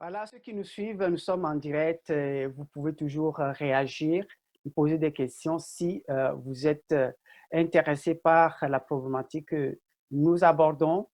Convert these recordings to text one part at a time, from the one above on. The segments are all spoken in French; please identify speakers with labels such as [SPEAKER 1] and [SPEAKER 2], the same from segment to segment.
[SPEAKER 1] Voilà, ceux qui nous suivent, nous sommes en direct. Vous pouvez toujours réagir et poser des questions si vous êtes intéressé par la problématique que nous abordons.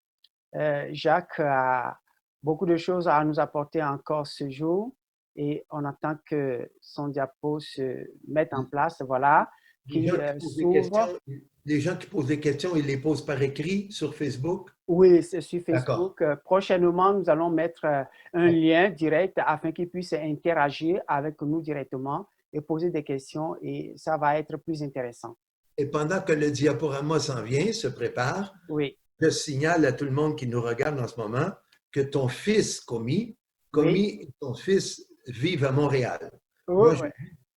[SPEAKER 1] Jacques a beaucoup de choses à nous apporter encore ce jour et on attend que son diapo se mette en place, voilà,
[SPEAKER 2] Les
[SPEAKER 1] qui
[SPEAKER 2] gens qui posent des questions,
[SPEAKER 1] s'ouvre.
[SPEAKER 2] les gens qui posent des questions, ils les posent par écrit sur Facebook.
[SPEAKER 1] Oui, c'est sur
[SPEAKER 2] D'accord.
[SPEAKER 1] Facebook. Prochainement, nous allons mettre un lien direct afin qu'ils puissent interagir avec nous directement et poser des questions et ça va être plus intéressant.
[SPEAKER 2] Et pendant que le diaporama s'en vient, se prépare,
[SPEAKER 1] Oui,
[SPEAKER 2] je signale à tout le monde qui nous regarde en ce moment que ton fils,
[SPEAKER 1] oui,
[SPEAKER 2] Commis et ton fils vivent à Montréal.
[SPEAKER 1] oui,
[SPEAKER 2] Moi, je,
[SPEAKER 1] oui,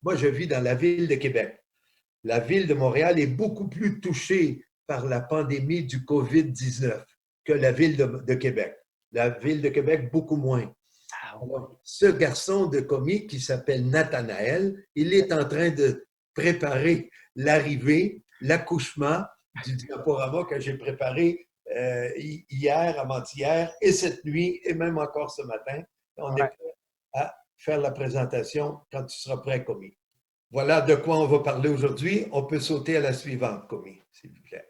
[SPEAKER 2] moi, je vis dans la ville de Québec. La ville de Montréal est beaucoup plus touchée par la pandémie du COVID-19 que la ville de Québec. La ville de Québec, beaucoup moins.
[SPEAKER 1] ah, oui,
[SPEAKER 2] Alors, ce garçon de commis qui s'appelle Nathanaël, il est en train de préparer l'arrivée, l'accouchement du diaporama que j'ai préparé hier, avant-hier, et cette nuit, et même encore ce matin. On est
[SPEAKER 1] ouais.
[SPEAKER 2] prêt à faire la présentation quand tu seras prêt, commis. Voilà de quoi on va parler aujourd'hui. On peut sauter à la suivante, commis, s'il vous plaît.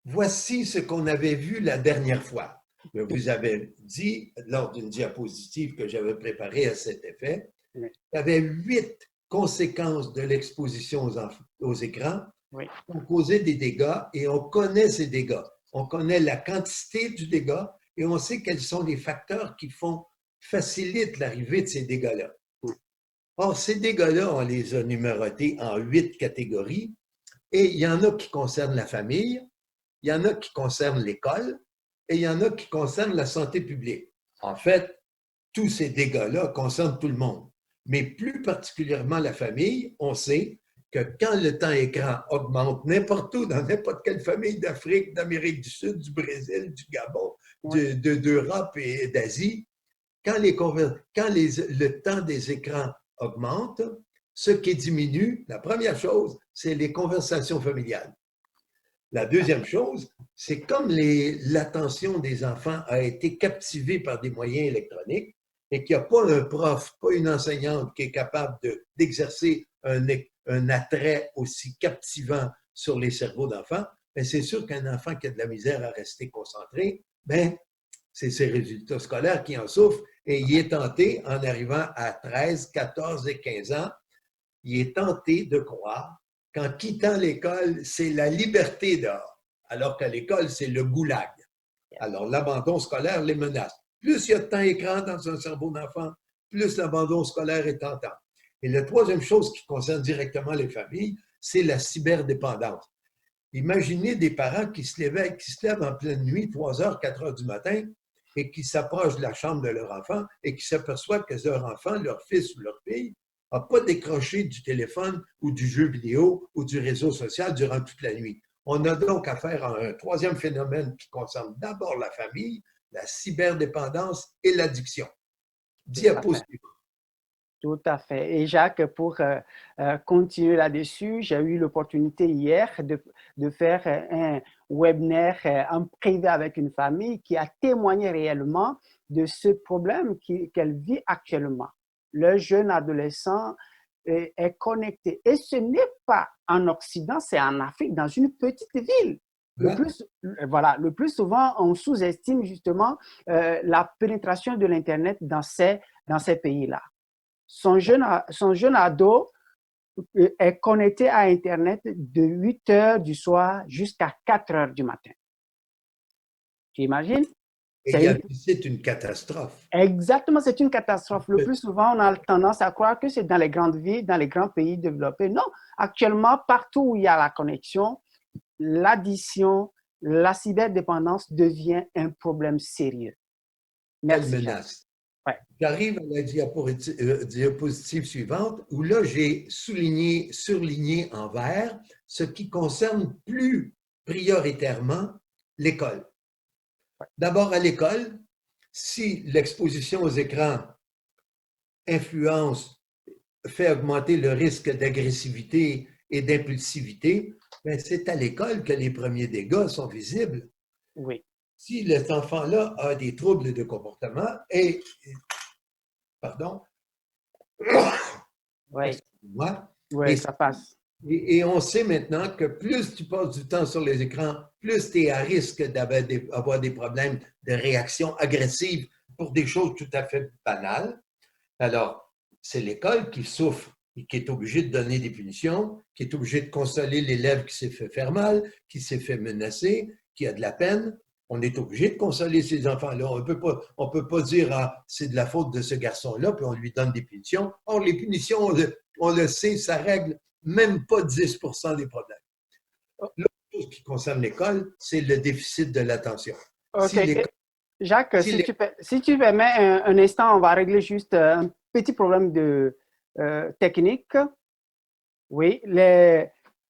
[SPEAKER 2] Voici ce qu'on avait vu la dernière fois. Je vous avais dit, lors d'une diapositive que j'avais préparée à cet effet,
[SPEAKER 1] Oui,
[SPEAKER 2] il y avait 8 conséquences de l'exposition aux écrans
[SPEAKER 1] oui,
[SPEAKER 2] qui ont causé des dégâts et on connaît ces dégâts. On connaît la quantité du dégât et on sait quels sont les facteurs qui facilitent l'arrivée de ces dégâts-là. Or, ces dégâts-là, on les a numérotés en 8 catégories et il y en a qui concernent la famille, il y en a qui concernent l'école et il y en a qui concernent la santé publique. En fait, tous ces dégâts-là concernent tout le monde. Mais plus particulièrement la famille, on sait que quand le temps écran augmente n'importe où, dans n'importe quelle famille d'Afrique, d'Amérique du Sud, du Brésil, du Gabon,
[SPEAKER 1] oui,
[SPEAKER 2] d'Europe et d'Asie, le temps des écrans augmente, ce qui diminue, la première chose, c'est les conversations familiales. La deuxième chose, c'est comme l'attention des enfants a été captivée par des moyens électroniques et qu'il n'y a pas un prof, pas une enseignante qui est capable d'exercer un attrait aussi captivant sur les cerveaux d'enfants, mais c'est sûr qu'un enfant qui a de la misère à rester concentré, ben, c'est ses résultats scolaires qui en souffrent et il est tenté, en arrivant à 13, 14 et 15 ans, il est tenté de croire qu'en quittant l'école, c'est la liberté dehors, alors qu'à l'école, c'est le goulag. Alors, l'abandon scolaire les menace. Plus il y a de temps écran dans un cerveau d'enfant, plus l'abandon scolaire est tentant. Et la troisième chose qui concerne directement les familles, c'est la cyberdépendance. Imaginez des parents qui se lèvent en pleine nuit, 3 heures, 4 heures du matin, et qui s'approchent de la chambre de leur enfant et qui s'aperçoivent que leur enfant, leur fils ou leur fille, n'a pas décroché du téléphone ou du jeu vidéo ou du réseau social durant toute la nuit. On a donc affaire à un troisième phénomène qui concerne d'abord la famille, la cyberdépendance et l'addiction.
[SPEAKER 1] tout à fait.
[SPEAKER 2] Diapositive.
[SPEAKER 1] Tout à fait. Et Jacques, pour continuer là-dessus, j'ai eu l'opportunité hier de faire un webinaire en privé avec une famille qui a témoigné réellement de ce problème qu'elle vit actuellement. Le jeune adolescent est connecté. Et ce n'est pas en Occident, c'est en Afrique, dans une petite ville. Voilà, le plus souvent, on sous-estime justement la pénétration de l'Internet dans ces pays-là. Son jeune ado est connecté à Internet de 8 heures du soir jusqu'à 4 heures du matin. Tu imagines?
[SPEAKER 2] C'est une catastrophe.
[SPEAKER 1] Exactement, c'est une catastrophe. Le plus souvent, on a tendance à croire que c'est dans les grandes villes, dans les grands pays développés. Non, actuellement, partout où il y a la connexion, l'addiction, la cyberdépendance devient un problème sérieux.
[SPEAKER 2] Quelle
[SPEAKER 1] Merci, Jacques.
[SPEAKER 2] menace.
[SPEAKER 1] Ouais.
[SPEAKER 2] J'arrive à la diapositive suivante où là, j'ai surligné en vert ce qui concerne plus prioritairement l'école. D'abord, à l'école, si l'exposition aux écrans influence, fait augmenter le risque d'agressivité et d'impulsivité, ben c'est à l'école que les premiers dégâts sont visibles.
[SPEAKER 1] Oui.
[SPEAKER 2] si cet enfant-là a des troubles de comportement pardon,
[SPEAKER 1] Oui,
[SPEAKER 2] excuse-moi,
[SPEAKER 1] oui,
[SPEAKER 2] et,
[SPEAKER 1] ça passe.
[SPEAKER 2] et on sait maintenant que plus tu passes du temps sur les écrans, plus tu es à risque d'avoir des problèmes de réaction agressive pour des choses tout à fait banales. Alors, c'est l'école qui souffre et qui est obligée de donner des punitions, qui est obligée de consoler l'élève qui s'est fait faire mal, qui s'est fait menacer, qui a de la peine. On est obligé de consoler ces enfants-là. On peut pas dire ah, c'est de la faute de ce garçon-là, puis on lui donne des punitions. Or, les punitions, on le sait, ça règle même pas 10% des problèmes. L'autre chose qui concerne l'école, c'est le déficit de l'attention.
[SPEAKER 1] OK.
[SPEAKER 2] Si l'école,
[SPEAKER 1] Jacques,
[SPEAKER 2] si l'école
[SPEAKER 1] si tu permets un instant, on va régler juste un petit problème de technique. Oui,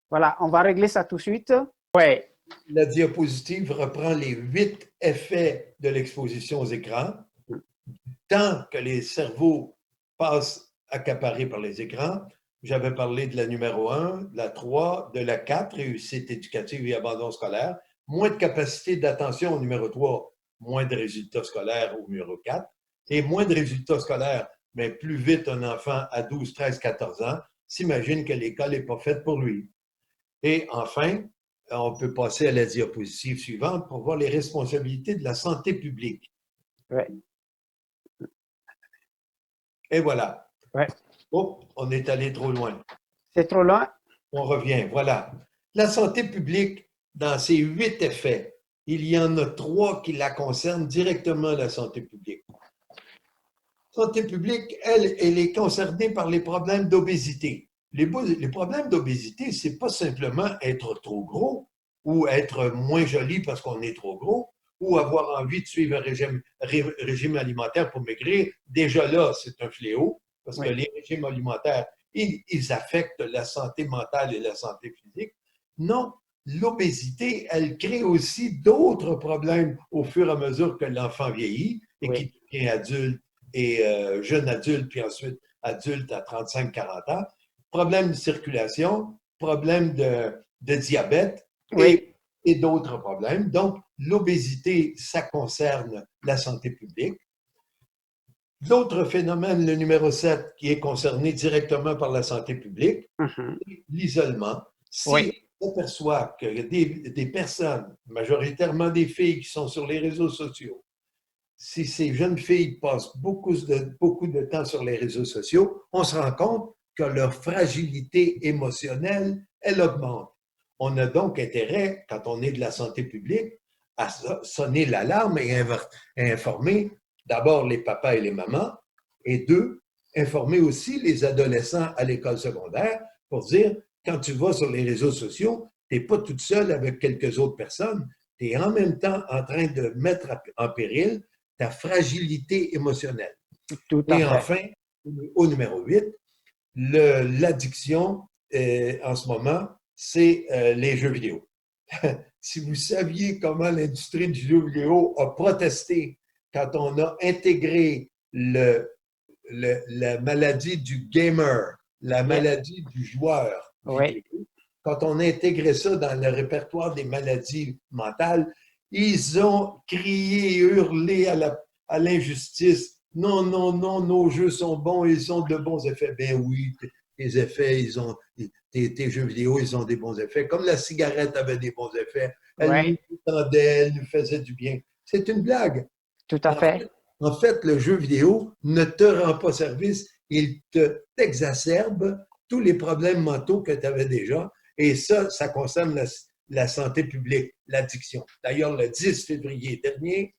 [SPEAKER 1] voilà, on va régler ça tout de suite. Oui,
[SPEAKER 2] La diapositive reprend les 8 effets de l'exposition aux écrans, tant que les cerveaux passent accaparés par les écrans. J'avais parlé de la numéro 1, de la 3, de la 4, réussite éducative et abandon scolaire. Moins de capacité d'attention au numéro 3, moins de résultats scolaires au numéro 4. Et moins de résultats scolaires, mais plus vite un enfant à 12, 13, 14 ans s'imagine que l'école n'est pas faite pour lui. Et enfin, on peut passer à la diapositive suivante pour voir les responsabilités de la santé publique.
[SPEAKER 1] oui,
[SPEAKER 2] Et voilà.
[SPEAKER 1] oui.
[SPEAKER 2] Oh, on est allé trop loin.
[SPEAKER 1] C'est trop loin.
[SPEAKER 2] On revient. Voilà. La santé publique, dans ses 8 effets, il y en a 3 qui la concernent directement, la santé publique. La santé publique, elle est concernée par les problèmes d'obésité. Les problèmes d'obésité, ce n'est pas simplement être trop gros ou être moins joli parce qu'on est trop gros ou avoir envie de suivre un régime alimentaire pour maigrir. Déjà là, c'est un fléau parce que
[SPEAKER 1] Oui,
[SPEAKER 2] les régimes alimentaires, ils affectent la santé mentale et la santé physique. Non, l'obésité, elle crée aussi d'autres problèmes au fur et à mesure que l'enfant vieillit et
[SPEAKER 1] oui,
[SPEAKER 2] qu'il devient adulte et jeune adulte, puis ensuite adulte à 35-40 ans. Problème de circulation, problème de diabète
[SPEAKER 1] oui.
[SPEAKER 2] et d'autres problèmes. Donc, l'obésité, ça concerne la santé publique. L'autre phénomène, le numéro 7, qui est concerné directement par la santé publique,
[SPEAKER 1] Mhm.
[SPEAKER 2] l'isolement.
[SPEAKER 1] Oui,
[SPEAKER 2] Si on s'aperçoit que des personnes, majoritairement des filles qui sont sur les réseaux sociaux, si ces jeunes filles passent beaucoup de temps sur les réseaux sociaux, on se rend compte que leur fragilité émotionnelle, elle augmente. On a donc intérêt, quand on est de la santé publique, à sonner l'alarme et informer d'abord les papas et les mamans, et deux, informer aussi les adolescents à l'école secondaire pour dire, quand tu vas sur les réseaux sociaux, tu n'es pas toute seule avec quelques autres personnes, tu es en même temps en train de mettre en péril ta fragilité émotionnelle.
[SPEAKER 1] tout à
[SPEAKER 2] Et
[SPEAKER 1] fait.
[SPEAKER 2] enfin, au numéro 8, l'addiction en ce moment, c'est les jeux vidéo. Si vous saviez comment l'industrie du jeu vidéo a protesté quand on a intégré la maladie du gamer, la
[SPEAKER 1] Yeah.
[SPEAKER 2] maladie du joueur
[SPEAKER 1] Oui,
[SPEAKER 2] vidéo, quand on a intégré ça dans le répertoire des maladies mentales, ils ont crié et hurlé à l'injustice. Non, non, non, nos jeux sont bons, ils ont de bons effets. Ben oui, tes effets, tes jeux vidéo, ils ont des bons effets. Comme la cigarette avait des bons effets, elle
[SPEAKER 1] oui,
[SPEAKER 2] nous détendait, elle nous faisait du bien. C'est une blague.
[SPEAKER 1] tout à fait.
[SPEAKER 2] En fait, le jeu vidéo ne te rend pas service, il t'exacerbe tous les problèmes mentaux que tu avais déjà. Et ça concerne la santé publique, l'addiction. D'ailleurs, le 10 février dernier,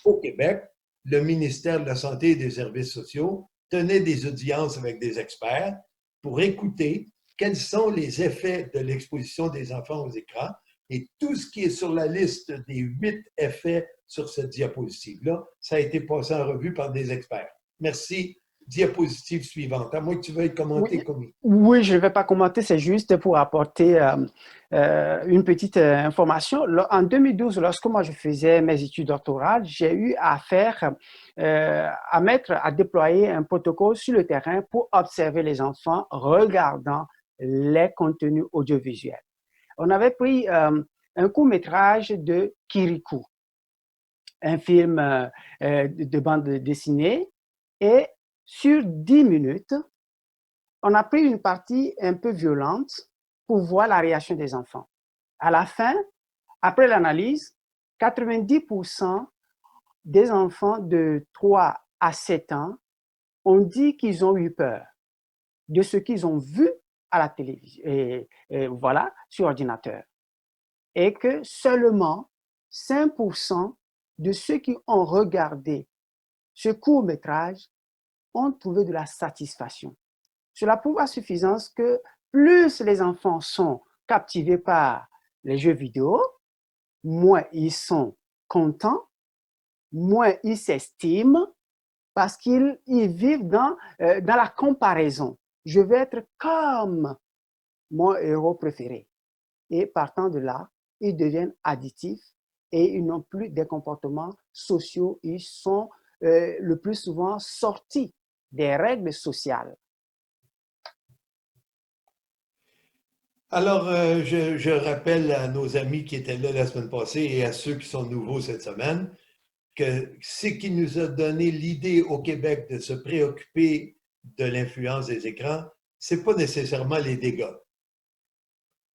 [SPEAKER 2] au Québec, le ministère de la Santé et des Services sociaux tenait des audiences avec des experts pour écouter quels sont les effets de l'exposition des enfants aux écrans. Et tout ce qui est sur la liste des 8 effets sur cette diapositive-là, ça a été passé en revue par des experts. Merci. Diapositive suivante. À moins que tu veuilles commenter,
[SPEAKER 1] Oui,
[SPEAKER 2] Commis.
[SPEAKER 1] oui, je ne vais pas commenter, c'est juste pour apporter une petite information. En 2012, lorsque moi je faisais mes études doctorales, j'ai eu à faire, à déployer un protocole sur le terrain pour observer les enfants regardant les contenus audiovisuels. On avait pris un court-métrage de Kirikou. un film de bande dessinée et sur 10 minutes, on a pris une partie un peu violente pour voir la réaction des enfants. À la fin, après l'analyse, 90% des enfants de 3 à 7 ans ont dit qu'ils ont eu peur de ce qu'ils ont vu à la télévision, et voilà, sur ordinateur. Et que seulement 5% de ceux qui ont regardé ce court-métrage ont trouvé de la satisfaction. Cela prouve à suffisance que plus les enfants sont captivés par les jeux vidéo, moins ils sont contents, moins ils s'estiment parce qu'ils vivent dans la comparaison. Je veux être comme mon héros préféré. Et partant de là, ils deviennent addictifs et ils n'ont plus des comportements sociaux. Ils sont le plus souvent sortis des règles sociales.
[SPEAKER 2] Alors, je rappelle à nos amis qui étaient là la semaine passée et à ceux qui sont nouveaux cette semaine que ce qui nous a donné l'idée au Québec de se préoccuper de l'influence des écrans, ce n'est pas nécessairement les dégâts.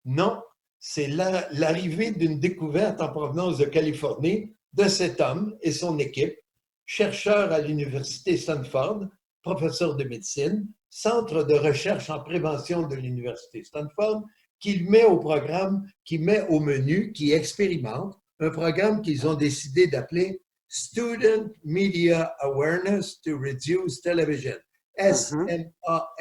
[SPEAKER 2] Non, c'est l'arrivée d'une découverte en provenance de Californie de cet homme et son équipe, chercheur à l'Université Stanford, professeur de médecine, centre de recherche en prévention de l'Université Stanford, qui met au programme, qui met au menu, qui expérimente un programme qu'ils ont décidé d'appeler Student Media Awareness to Reduce Television, SMART.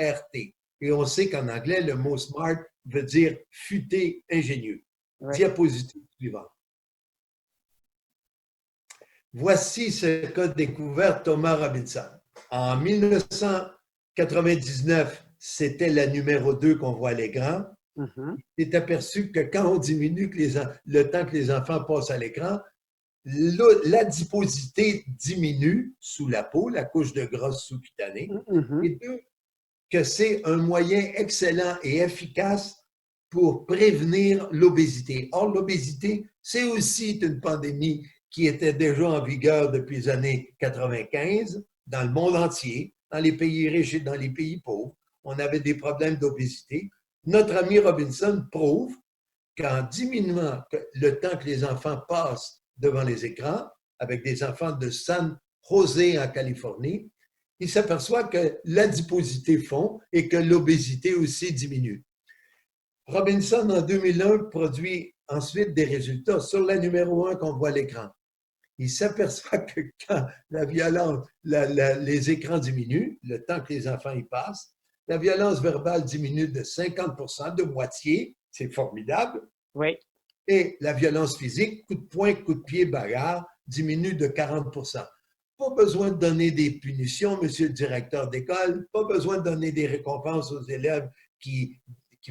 [SPEAKER 2] Et on sait qu'en anglais, le mot smart veut dire futé, ingénieux. Oui. Diapositive suivante. Voici ce qu'a découvert Thomas Robinson. En 1999, c'était la numéro 2 qu'on voit à l'écran. Il s'est aperçu que quand on diminue le temps que les enfants passent à l'écran, l'adiposité diminue sous la peau, la couche de gras sous-cutanée. Et deux, que c'est un moyen excellent et efficace pour prévenir l'obésité. Or, l'obésité, c'est aussi une pandémie qui était déjà en vigueur depuis les années 95 dans le monde entier, dans les pays riches et dans les pays pauvres. On avait des problèmes d'obésité. Notre ami Robinson prouve qu'en diminuant le temps que les enfants passent devant les écrans, avec des enfants de San José en Californie, il s'aperçoit que l'adiposité fond et que l'obésité aussi diminue. Robinson, en 2001, produit ensuite des résultats sur la numéro 1 qu'on voit à l'écran. Il s'aperçoit que quand la violence, les écrans diminuent, le temps que les enfants y passent, la violence verbale diminue de 50%, de moitié, c'est formidable.
[SPEAKER 1] Oui.
[SPEAKER 2] Et la violence physique, coup de poing, coup de pied, bagarre, diminue de 40%. Pas besoin de donner des punitions, monsieur le directeur d'école, pas besoin de donner des récompenses aux élèves qui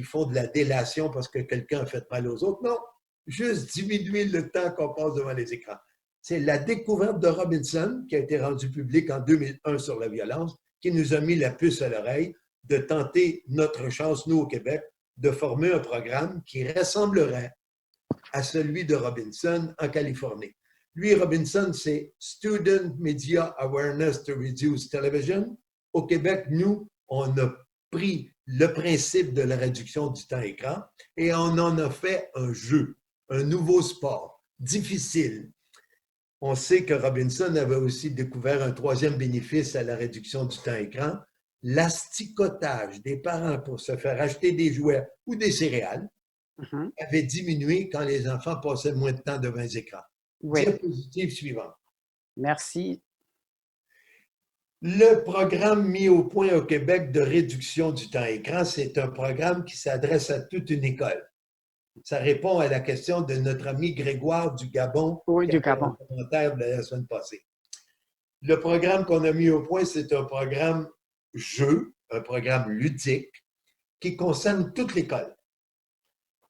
[SPEAKER 2] font de la délation parce que quelqu'un a fait mal aux autres. Non, juste diminuer le temps qu'on passe devant les écrans. C'est la découverte de Robinson qui a été rendue publique en 2001 sur la violence qui nous a mis la puce à l'oreille de tenter notre chance, nous au Québec, de former un programme qui ressemblerait à celui de Robinson en Californie. Lui, Robinson, c'est Student Media Awareness to Reduce Television. Au Québec, nous, on a pris le principe de la réduction du temps écran et on en a fait un jeu, un nouveau sport, difficile. On sait que Robinson avait aussi découvert un troisième bénéfice à la réduction du temps écran, l'asticotage des parents pour se faire acheter des jouets ou des céréales avait diminué quand les enfants passaient moins de temps devant les écrans. Oui. Diapositive suivante.
[SPEAKER 1] Merci.
[SPEAKER 2] Le programme mis au point au Québec de réduction du temps écran, c'est un programme qui s'adresse à toute une école. Ça répond à la question de notre ami Grégoire du Gabon,
[SPEAKER 1] oui, du Gabon.
[SPEAKER 2] Un commentaire de la semaine passée. Le programme qu'on a mis au point, c'est un programme jeu, un programme ludique qui concerne toute l'école.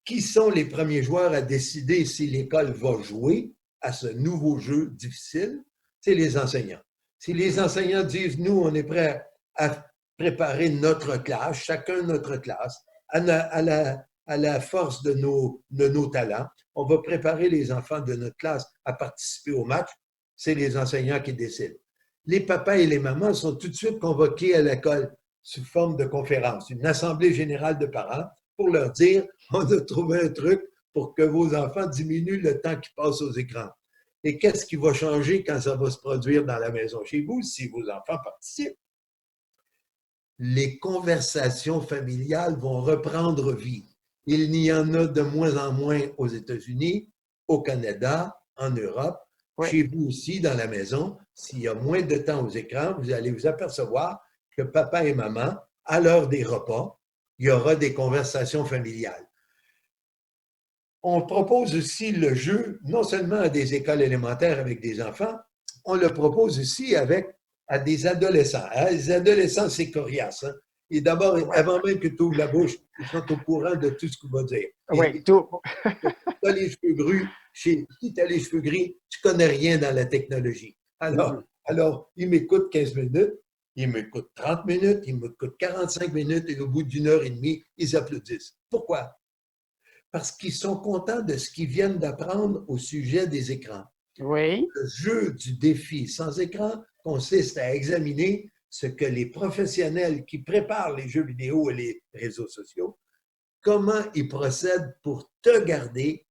[SPEAKER 2] Qui sont les premiers joueurs à décider si l'école va jouer à ce nouveau jeu difficile? C'est les enseignants. Si les enseignants disent, nous, on est prêts à préparer notre classe, chacun notre classe, à la force de nos talents, on va préparer les enfants de notre classe à participer au match, c'est les enseignants qui décident. Les papas et les mamans sont tout de suite convoqués à l'école sous forme de conférence, une assemblée générale de parents pour leur dire, on a trouvé un truc pour que vos enfants diminuent le temps qu'ils passent aux écrans. Et qu'est-ce qui va changer quand ça va se produire dans la maison chez vous si vos enfants participent? Les conversations familiales vont reprendre vie. Il n'y en a de moins en moins aux États-Unis, au Canada, en Europe.
[SPEAKER 1] Oui.
[SPEAKER 2] Chez vous aussi, dans la maison, s'il y a moins de temps aux écrans, vous allez vous apercevoir que papa et maman, à l'heure des repas, il y aura des conversations familiales. On propose aussi le jeu, non seulement à des écoles élémentaires avec des enfants, on le propose aussi à des adolescents. Les adolescents, c'est coriace. Hein? Et d'abord, avant même que tu ouvres la bouche, ils sont au courant de tout ce qu'on va dire.
[SPEAKER 1] Oui, tout.
[SPEAKER 2] Si tu as les cheveux gris, tu ne connais rien dans la technologie. Alors ils m'écoutent 15 minutes, ils m'écoutent 30 minutes, ils m'écoutent 45 minutes et au bout d'une heure et demie, ils applaudissent. Pourquoi? Parce qu'ils sont contents de ce qu'ils viennent d'apprendre au sujet des écrans.
[SPEAKER 1] Oui.
[SPEAKER 2] Le jeu du défi sans écran consiste à examiner ce que les professionnels qui préparent les jeux vidéo et les réseaux sociaux, comment ils procèdent pour te garder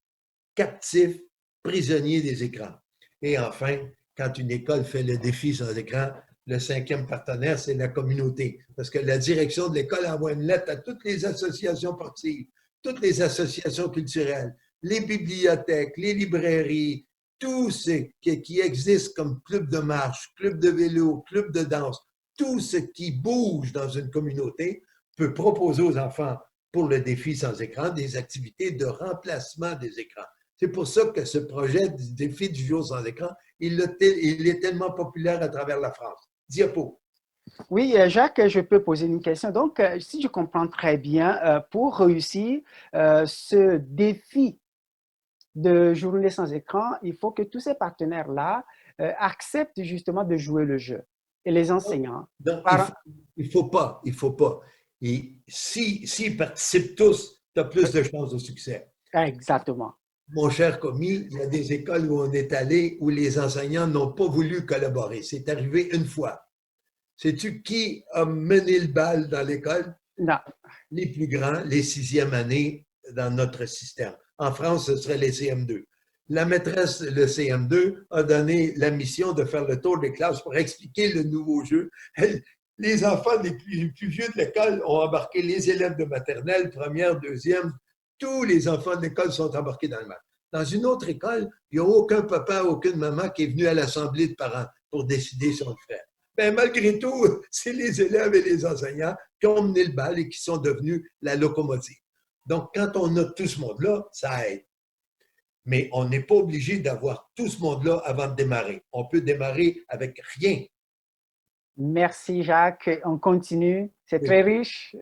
[SPEAKER 2] captif, prisonnier des écrans. Et enfin, quand une école fait le défi sans écran, le cinquième partenaire, c'est la communauté. Parce que la direction de l'école envoie une lettre à toutes les associations sportives, toutes les associations culturelles, les bibliothèques, les librairies, tout ce qui existe comme club de marche, club de vélo, club de danse, tout ce qui bouge dans une communauté peut proposer aux enfants pour le défi sans écran des activités de remplacement des écrans. C'est pour ça que ce projet du défi du jour sans écran, il est tellement populaire à travers la France. Diapo.
[SPEAKER 1] Oui, Jacques, je peux poser une question. Donc, si je comprends très bien, pour réussir ce défi de journée sans écran, il faut que tous ces partenaires-là acceptent justement de jouer le jeu. Et les enseignants.
[SPEAKER 2] Non, il faut pas. Et s'ils participent tous, tu as plus de chances de succès.
[SPEAKER 1] Exactement.
[SPEAKER 2] Mon cher commis, il y a des écoles où on est allé où les enseignants n'ont pas voulu collaborer. C'est arrivé une fois. Sais-tu qui a mené le bal dans l'école?
[SPEAKER 1] Non.
[SPEAKER 2] Les plus grands, les sixièmes années dans notre système. En France, ce serait les CM2. La maîtresse, le CM2, a donné la mission de faire le tour des classes pour expliquer le nouveau jeu. Les enfants les plus vieux de l'école ont embarqué les élèves de maternelle, première, deuxième. Tous les enfants de l'école sont embarqués dans le match. Dans une autre école, il n'y a aucun papa, aucune maman qui est venu à l'assemblée de parents pour décider sur le frère. Ben, malgré tout, c'est les élèves et les enseignants qui ont mené le bal et qui sont devenus la locomotive. Donc, quand on a tout ce monde-là, ça aide. Mais on n'est pas obligé d'avoir tout ce monde-là avant de démarrer. On peut démarrer avec rien.
[SPEAKER 1] Merci, Jacques. On continue. C'est très riche.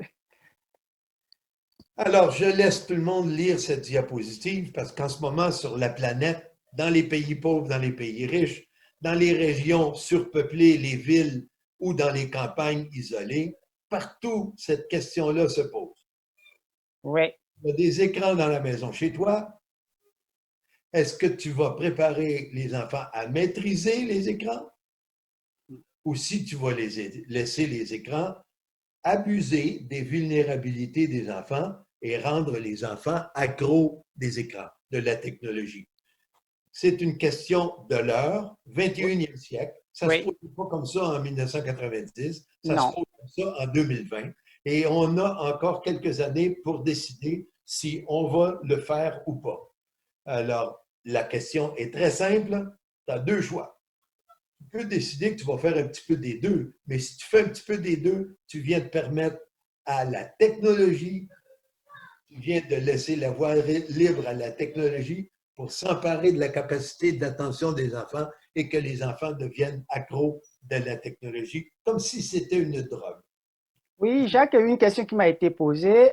[SPEAKER 2] Alors, je laisse tout le monde lire cette diapositive parce qu'en ce moment, sur la planète, dans les pays pauvres, dans les pays riches, dans les régions surpeuplées, les villes ou dans les campagnes isolées, partout, cette question-là se pose.
[SPEAKER 1] Oui.
[SPEAKER 2] Il y a des écrans dans la maison chez toi. Est-ce que tu vas préparer les enfants à maîtriser les écrans? Ou si tu vas laisser les écrans abuser des vulnérabilités des enfants et rendre les enfants accros des écrans, de la technologie? C'est une question de l'heure, 21e siècle. Ça ne se pose pas comme ça en 1990, ça se pose comme ça en 2020. Et on a encore quelques années pour décider si on va le faire ou pas. Alors, la question est très simple. Tu as deux choix. Tu peux décider que tu vas faire un petit peu des deux, mais si tu fais un petit peu des deux, tu viens de permettre à la technologie, tu viens de laisser la voie libre à la technologie pour s'emparer de la capacité d'attention des enfants et que les enfants deviennent accros de la technologie, comme si c'était une drogue.
[SPEAKER 1] Oui, Jacques, il y a une question qui m'a été posée.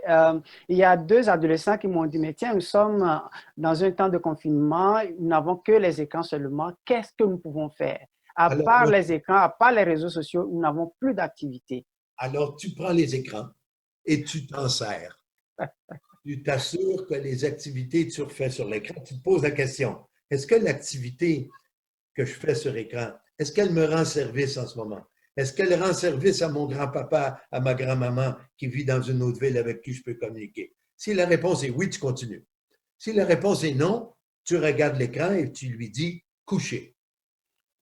[SPEAKER 1] Il y a deux adolescents qui m'ont dit, mais tiens, nous sommes dans un temps de confinement, nous n'avons que les écrans seulement. Qu'est-ce que nous pouvons faire? À part les écrans, à part les réseaux sociaux, nous n'avons plus d'activité.
[SPEAKER 2] Alors, tu prends les écrans et tu t'en sers. Tu t'assures que les activités que tu refais sur l'écran, tu te poses la question, est-ce que l'activité que je fais sur écran, est-ce qu'elle me rend service en ce moment? Est-ce qu'elle rend service à mon grand-papa, à ma grand-maman qui vit dans une autre ville avec qui je peux communiquer? Si la réponse est oui, tu continues. Si la réponse est non, tu regardes l'écran et tu lui dis coucher.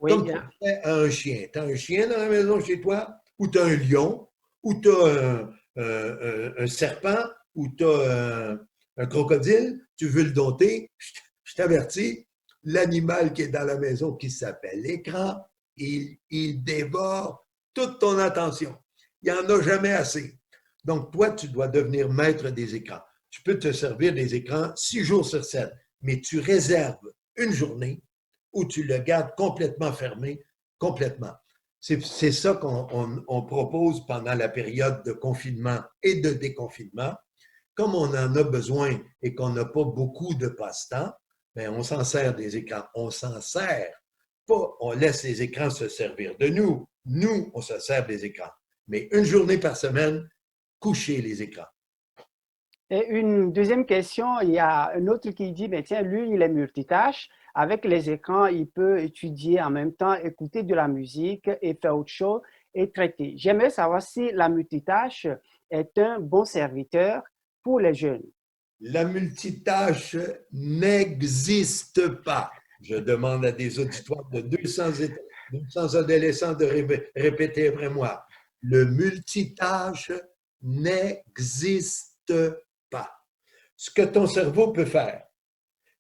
[SPEAKER 1] Oui,
[SPEAKER 2] Comme tu fais à un chien. Tu as un chien dans la maison chez toi, ou tu as un lion, ou tu as un serpent, ou tu as un crocodile, tu veux le dompter, je t'avertis, l'animal qui est dans la maison qui s'appelle l'écran, il dévore toute ton attention. Il n'y en a jamais assez. Donc, toi, tu dois devenir maître des écrans. Tu peux te servir des écrans 6 jours sur 7, mais tu réserves une journée où tu le gardes complètement fermé, complètement. C'est ça qu'on propose pendant la période de confinement et de déconfinement. Comme on en a besoin et qu'on n'a pas beaucoup de passe-temps, bien, on s'en sert des écrans. On s'en sert pas, on laisse les écrans se servir de nous. Nous, on se sert des écrans. Mais une journée par semaine, coucher les écrans.
[SPEAKER 1] Et une deuxième question, il y a un autre qui dit, ben tiens, lui, il est multitâche. Avec les écrans, il peut étudier en même temps, écouter de la musique et faire autre chose et traiter. J'aimerais savoir si la multitâche est un bon serviteur pour les jeunes.
[SPEAKER 2] La multitâche n'existe pas. Je demande à des auditoires de 200 adolescents de répéter après moi. Le multitâche n'existe pas. Ce que ton cerveau peut faire,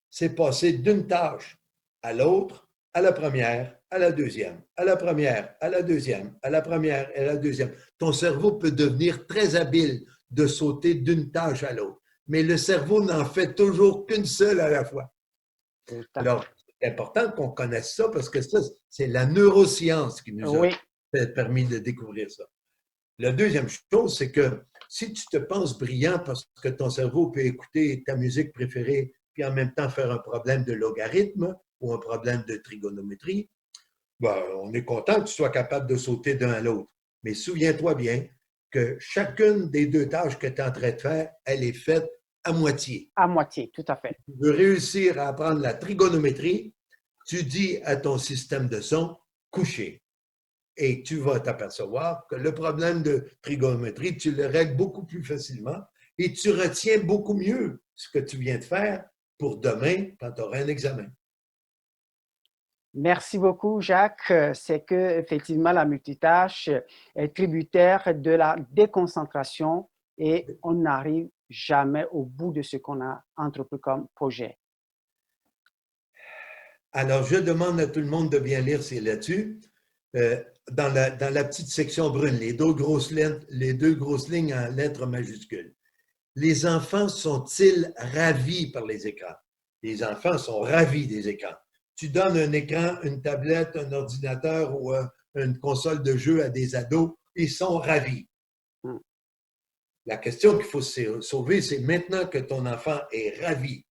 [SPEAKER 2] c'est passer d'une tâche à l'autre, à la première, à la deuxième, à la première, à la deuxième, à la première et à la deuxième. Ton cerveau peut devenir très habile de sauter d'une tâche à l'autre, mais le cerveau n'en fait toujours qu'une seule à la fois. Alors, c'est important qu'on connaisse ça parce que ça, c'est la neuroscience qui nous a permis de découvrir ça. La deuxième chose, c'est que si tu te penses brillant parce que ton cerveau peut écouter ta musique préférée puis en même temps faire un problème de logarithme ou un problème de trigonométrie, ben, on est content que tu sois capable de sauter d'un à l'autre. Mais souviens-toi bien que chacune des deux tâches que tu es en train de faire, elle est faite à moitié.
[SPEAKER 1] À moitié, tout à fait.
[SPEAKER 2] Si tu veux réussir à apprendre la trigonométrie, tu dis à ton système de son, coucher. Et tu vas t'apercevoir que le problème de trigonométrie, tu le règles beaucoup plus facilement et tu retiens beaucoup mieux ce que tu viens de faire pour demain quand tu auras un examen.
[SPEAKER 1] Merci beaucoup, Jacques. C'est que effectivement la multitâche est tributaire de la déconcentration et on n'arrive jamais au bout de ce qu'on a entrepris comme projet.
[SPEAKER 2] Alors, je demande à tout le monde de bien lire, c'est là-dessus. Dans la petite section brune, les deux grosses lignes en lettres majuscules. Les enfants sont-ils ravis par les écrans? Les enfants sont ravis des écrans. Tu donnes un écran, une tablette, un ordinateur ou une console de jeu à des ados, ils sont ravis. La question qu'il faut sauver, c'est maintenant que ton enfant est ravi.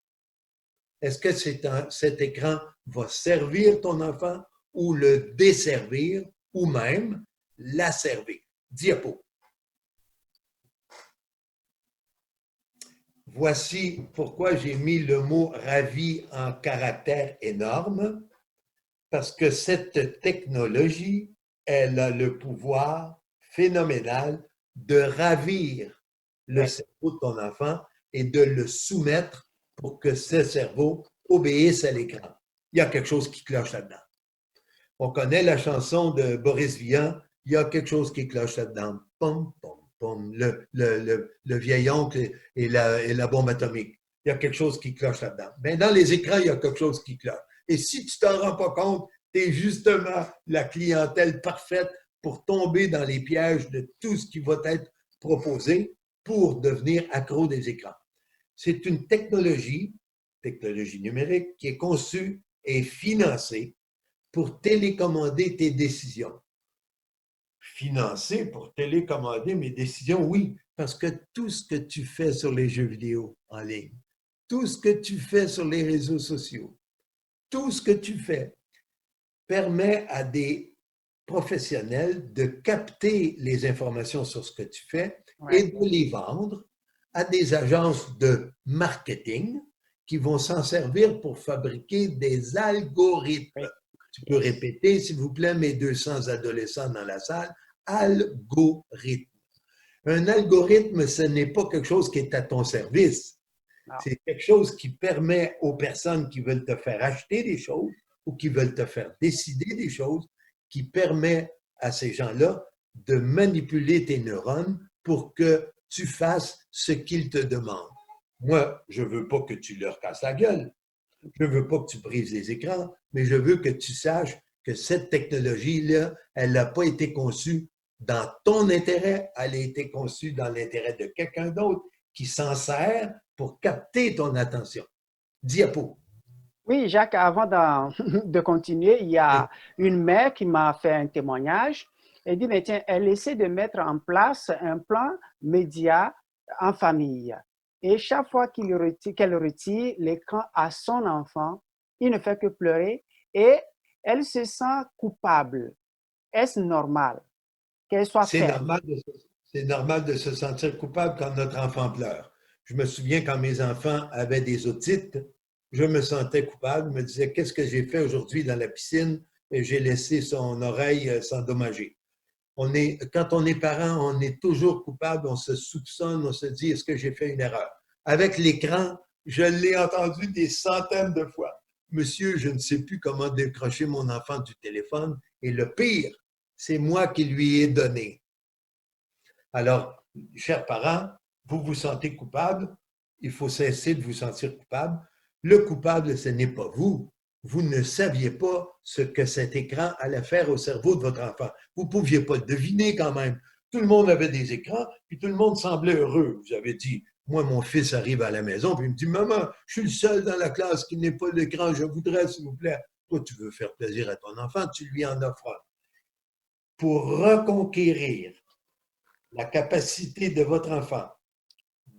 [SPEAKER 2] Est-ce que cet écran va servir ton enfant ou le desservir ou même l'asservir? Diapo. Voici pourquoi j'ai mis le mot ravi en caractère énorme, parce que cette technologie, elle a le pouvoir phénoménal de ravir le cerveau de ton enfant et de le soumettre pour que ce cerveau obéisse à l'écran. Il y a quelque chose qui cloche là-dedans. On connaît la chanson de Boris Vian, il y a quelque chose qui cloche là-dedans. Pom, pom, pom, le vieil oncle et la bombe atomique. Il y a quelque chose qui cloche là-dedans. Bien, dans les écrans, il y a quelque chose qui cloche. Et si tu t'en rends pas compte, tu es justement la clientèle parfaite pour tomber dans les pièges de tout ce qui va être proposé pour devenir accro des écrans. C'est une technologie numérique, qui est conçue et financée pour télécommander tes décisions. Financée pour télécommander mes décisions, oui, parce que tout ce que tu fais sur les jeux vidéo en ligne, tout ce que tu fais sur les réseaux sociaux, tout ce que tu fais permet à des professionnels de capter les informations sur ce que tu fais et de les vendre à des agences de marketing qui vont s'en servir pour fabriquer des algorithmes. Tu peux répéter, s'il vous plaît, mes 200 adolescents dans la salle. Algorithme. Un algorithme, ce n'est pas quelque chose qui est à ton service.
[SPEAKER 1] Non.
[SPEAKER 2] C'est quelque chose qui permet aux personnes qui veulent te faire acheter des choses ou qui veulent te faire décider des choses, qui permet à ces gens-là de manipuler tes neurones pour que tu fasses ce qu'ils te demandent. Moi, je ne veux pas que tu leur casses la gueule. Je ne veux pas que tu brises les écrans, mais je veux que tu saches que cette technologie-là, elle n'a pas été conçue dans ton intérêt, elle a été conçue dans l'intérêt de quelqu'un d'autre qui s'en sert pour capter ton attention. Diapo.
[SPEAKER 1] Oui, Jacques, avant de continuer, il y a une mère qui m'a fait un témoignage. Elle dit, mais tiens, elle essaie de mettre en place un plan média en famille. Et chaque fois qu'elle retire l'écran à son enfant, il ne fait que pleurer et elle se sent coupable. Est-ce normal qu'elle soit ferme?
[SPEAKER 2] C'est normal de se sentir coupable quand notre enfant pleure. Je me souviens quand mes enfants avaient des otites, je me sentais coupable, je me disais qu'est-ce que j'ai fait aujourd'hui dans la piscine et j'ai laissé son oreille s'endommager. Quand on est parent, on est toujours coupable, on se soupçonne, on se dit est-ce que j'ai fait une erreur? Avec l'écran, je l'ai entendu des centaines de fois. Monsieur, je ne sais plus comment décrocher mon enfant du téléphone et le pire, c'est moi qui lui ai donné. Alors, chers parents, vous vous sentez coupable, il faut cesser de vous sentir coupable. Le coupable, ce n'est pas vous. Vous ne saviez pas ce que cet écran allait faire au cerveau de votre enfant. Vous ne pouviez pas le deviner quand même. Tout le monde avait des écrans, puis tout le monde semblait heureux. Vous avez dit, moi, mon fils arrive à la maison, puis il me dit, maman, je suis le seul dans la classe qui n'est pas d'écran, je voudrais, s'il vous plaît. Toi, tu veux faire plaisir à ton enfant, tu lui en offres un. Pour reconquérir la capacité de votre enfant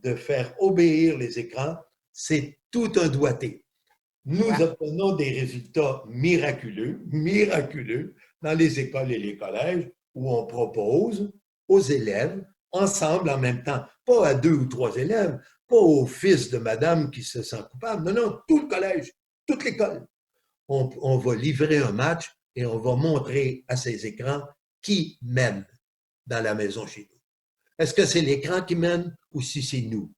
[SPEAKER 2] de faire obéir les écrans, c'est tout un doigté. Nous obtenons des résultats miraculeux dans les écoles et les collèges où on propose aux élèves, ensemble en même temps, pas à 2 ou 3 élèves, pas au fils de madame qui se sent coupable, non, non, tout le collège, toute l'école. On va livrer un match et on va montrer à ces écrans qui mène dans la maison chez nous. Est-ce que c'est l'écran qui mène ou si c'est nous?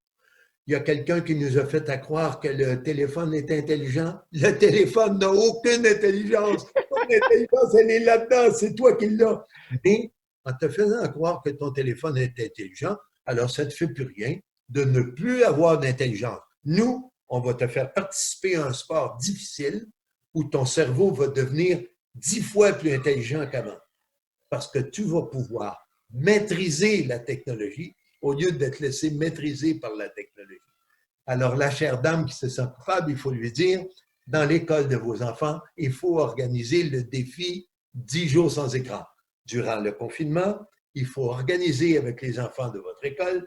[SPEAKER 2] Il y a quelqu'un qui nous a fait à croire que le téléphone est intelligent. Le téléphone n'a aucune intelligence. Ton intelligence, elle est là-dedans, c'est toi qui l'as. Et en te faisant croire que ton téléphone est intelligent, alors ça ne te fait plus rien de ne plus avoir d'intelligence. Nous, on va te faire participer à un sport difficile où ton cerveau va devenir 10 fois plus intelligent qu'avant. Parce que tu vas pouvoir maîtriser la technologie au lieu d'être laissé maîtriser par la technologie. Alors, la chère dame qui se sent coupable, il faut lui dire, dans l'école de vos enfants, il faut organiser le défi 10 jours sans écran. Durant le confinement, il faut organiser avec les enfants de votre école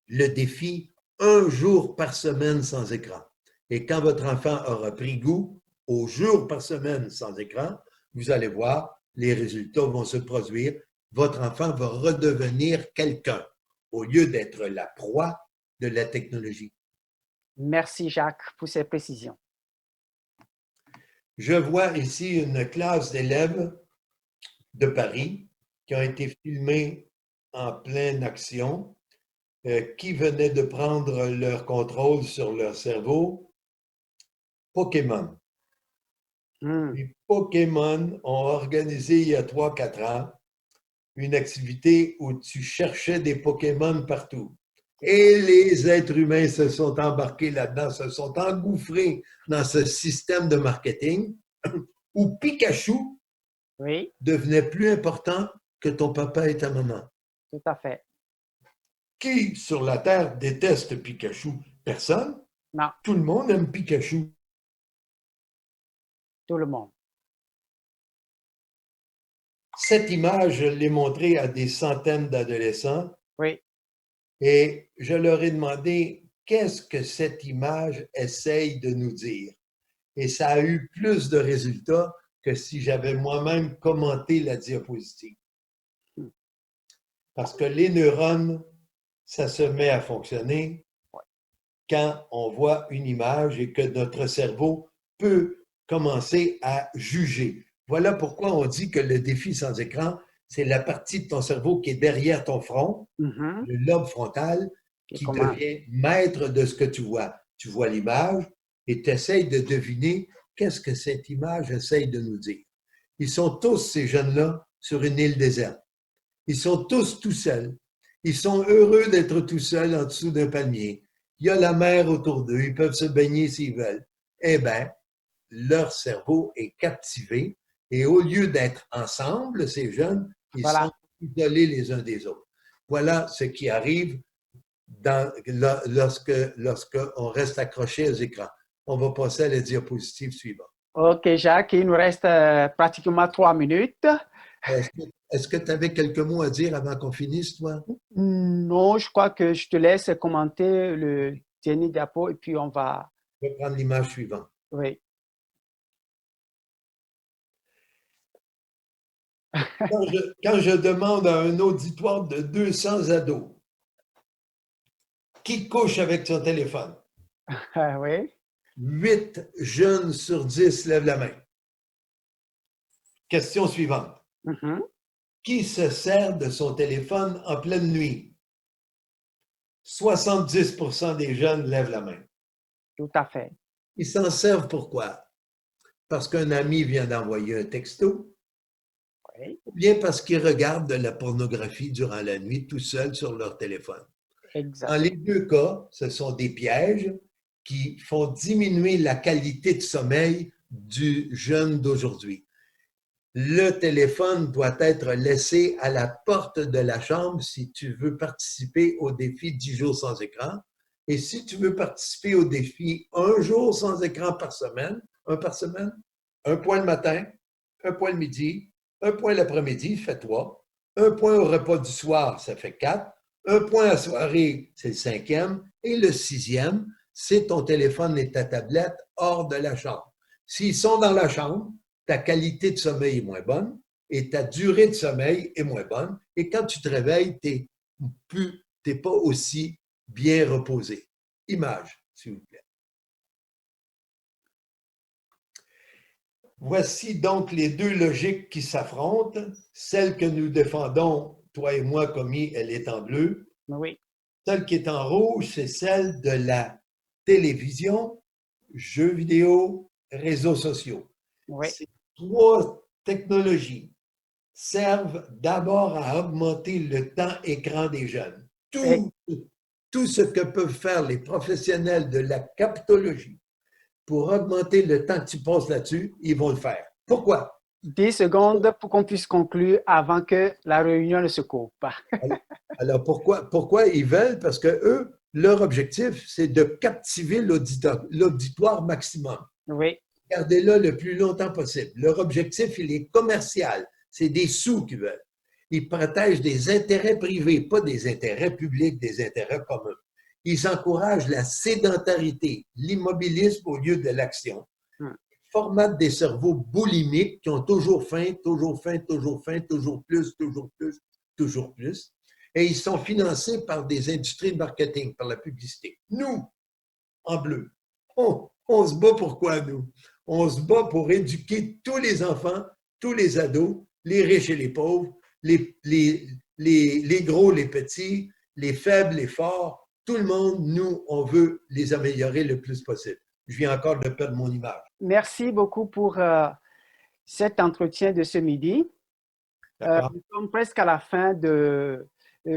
[SPEAKER 2] le défi 1 jour par semaine sans écran. Et quand votre enfant aura pris goût au jour par semaine sans écran, vous allez voir, les résultats vont se produire. Votre enfant va redevenir quelqu'un au lieu d'être la proie de la technologie.
[SPEAKER 1] Merci Jacques pour ces précisions.
[SPEAKER 2] Je vois ici une classe d'élèves de Paris qui ont été filmés en pleine action, qui venaient de prendre leur contrôle sur leur cerveau. Pokémon. Les Pokémon ont organisé il y a 3-4 ans une activité où tu cherchais des Pokémon partout. Et les êtres humains se sont embarqués là-dedans, se sont engouffrés dans ce système de marketing où Pikachu devenait plus important que ton papa et ta maman.
[SPEAKER 1] Tout à fait.
[SPEAKER 2] Qui, sur la Terre, déteste Pikachu? Personne.
[SPEAKER 1] Non.
[SPEAKER 2] Tout le monde aime Pikachu.
[SPEAKER 1] Tout le monde.
[SPEAKER 2] Cette image, je l'ai montrée à des centaines d'adolescents.
[SPEAKER 1] Oui.
[SPEAKER 2] Et je leur ai demandé qu'est-ce que cette image essaye de nous dire. Et ça a eu plus de résultats que si j'avais moi-même commenté la diapositive. Parce que les neurones, ça se met à fonctionner quand on voit une image et que notre cerveau peut commencer à juger. Voilà pourquoi on dit que le défi sans écran, c'est la partie de ton cerveau qui est derrière ton front,
[SPEAKER 1] Mhm.
[SPEAKER 2] le lobe frontal,
[SPEAKER 1] Qui
[SPEAKER 2] qui
[SPEAKER 1] commence.
[SPEAKER 2] devient maître de ce que tu vois. Tu vois l'image et tu essayes de deviner qu'est-ce que cette image essaye de nous dire. Ils sont tous, ces jeunes-là, sur une île déserte. Ils sont tous tout seuls. Ils sont heureux d'être tout seuls en dessous d'un palmier. Il y a la mer autour d'eux. Ils peuvent se baigner s'ils veulent. Eh bien, leur cerveau est captivé et au lieu d'être ensemble, ces jeunes, ils sont
[SPEAKER 1] Voilà.
[SPEAKER 2] isolés les uns des autres. Voilà ce qui arrive lorsque on reste accroché aux écrans. On va passer à la diapositive suivante.
[SPEAKER 1] OK, Jacques, il nous reste pratiquement 3 minutes.
[SPEAKER 2] Est-ce que tu avais quelques mots à dire avant qu'on finisse, toi?
[SPEAKER 1] Non, je crois que je te laisse commenter le dernier diapo et puis on va.
[SPEAKER 2] Je vais prendre l'image suivante.
[SPEAKER 1] Oui.
[SPEAKER 2] Quand je demande à un auditoire de 200 ados qui couche avec son téléphone,
[SPEAKER 1] Oui.
[SPEAKER 2] 8 jeunes sur 10 lèvent la main. Question suivante.
[SPEAKER 1] Mhm.
[SPEAKER 2] Qui se sert de son téléphone en pleine nuit? 70% des jeunes lèvent la main.
[SPEAKER 1] Tout à fait.
[SPEAKER 2] Ils s'en servent pourquoi? Parce qu'un ami vient d'envoyer un texto,
[SPEAKER 1] Oui.
[SPEAKER 2] ou bien parce qu'ils regardent de la pornographie durant la nuit tout seuls sur leur téléphone. Dans
[SPEAKER 1] Exact.
[SPEAKER 2] les deux cas, ce sont des pièges qui font diminuer la qualité de sommeil du jeune d'aujourd'hui. Le téléphone doit être laissé à la porte de la chambre si tu veux participer au défi 10 jours sans écran. Et si tu veux participer au défi 1 jour sans écran par semaine, un point le matin, un point le midi, un point l'après-midi, ça fait 3. Un point au repas du soir, ça fait 4. Un point à soirée, c'est le 5e. Et le 6e, c'est ton téléphone et ta tablette hors de la chambre. S'ils sont dans la chambre, ta qualité de sommeil est moins bonne et ta durée de sommeil est moins bonne. Et quand tu te réveilles, tu n'es pas aussi bien reposé. Image, s'il vous plaît. Voici donc les deux logiques qui s'affrontent. Celle que nous défendons, toi et moi, commis, elle est en bleu.
[SPEAKER 1] Oui.
[SPEAKER 2] Celle qui est en rouge, c'est celle de la télévision, jeux vidéo, réseaux sociaux.
[SPEAKER 1] Oui.
[SPEAKER 2] Ces trois technologies servent d'abord à augmenter le temps écran des jeunes.
[SPEAKER 1] Et
[SPEAKER 2] Tout ce que peuvent faire les professionnels de la captologie pour augmenter le temps que tu passes là-dessus, ils vont le faire. Pourquoi?
[SPEAKER 1] 10 secondes pour qu'on puisse conclure avant que la réunion ne se coupe.
[SPEAKER 2] Alors pourquoi ils veulent? Parce que eux, leur objectif, c'est de captiver l'auditoire maximum.
[SPEAKER 1] Oui.
[SPEAKER 2] Gardez-le le plus longtemps possible. Leur objectif, il est commercial. C'est des sous qu'ils veulent. Ils protègent des intérêts privés, pas des intérêts publics, des intérêts communs. Ils encouragent la sédentarité, l'immobilisme au lieu de l'action.
[SPEAKER 1] Hmm.
[SPEAKER 2] Ils formatent des cerveaux boulimiques qui ont toujours faim, toujours faim, toujours faim, toujours plus, toujours plus, toujours plus. Et ils sont financés par des industries de marketing, par la publicité. Nous, en bleu, on se bat pour quoi, nous? On se bat pour éduquer tous les enfants, tous les ados, les riches et les pauvres, les gros, les petits, les faibles, les forts. Tout le monde, nous, on veut les améliorer le plus possible. Je viens encore de perdre mon image.
[SPEAKER 1] Merci beaucoup pour cet entretien de ce midi. Nous sommes presque à la fin de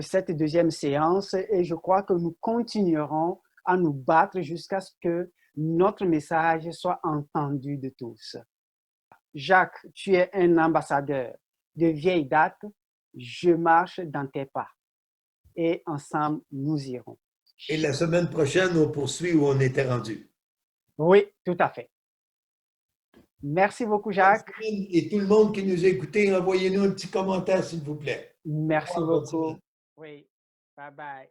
[SPEAKER 1] cette deuxième séance et je crois que nous continuerons à nous battre jusqu'à ce que notre message soit entendu de tous. Jacques, tu es un ambassadeur de vieille date. Je marche dans tes pas et ensemble, nous irons.
[SPEAKER 2] Et la semaine prochaine, on poursuit où on était rendu.
[SPEAKER 1] Oui, tout à fait. Merci beaucoup, Jacques.
[SPEAKER 2] Et tout le monde qui nous a écoutés, envoyez-nous un petit commentaire, s'il vous plaît.
[SPEAKER 1] Merci beaucoup. Oui, bye bye.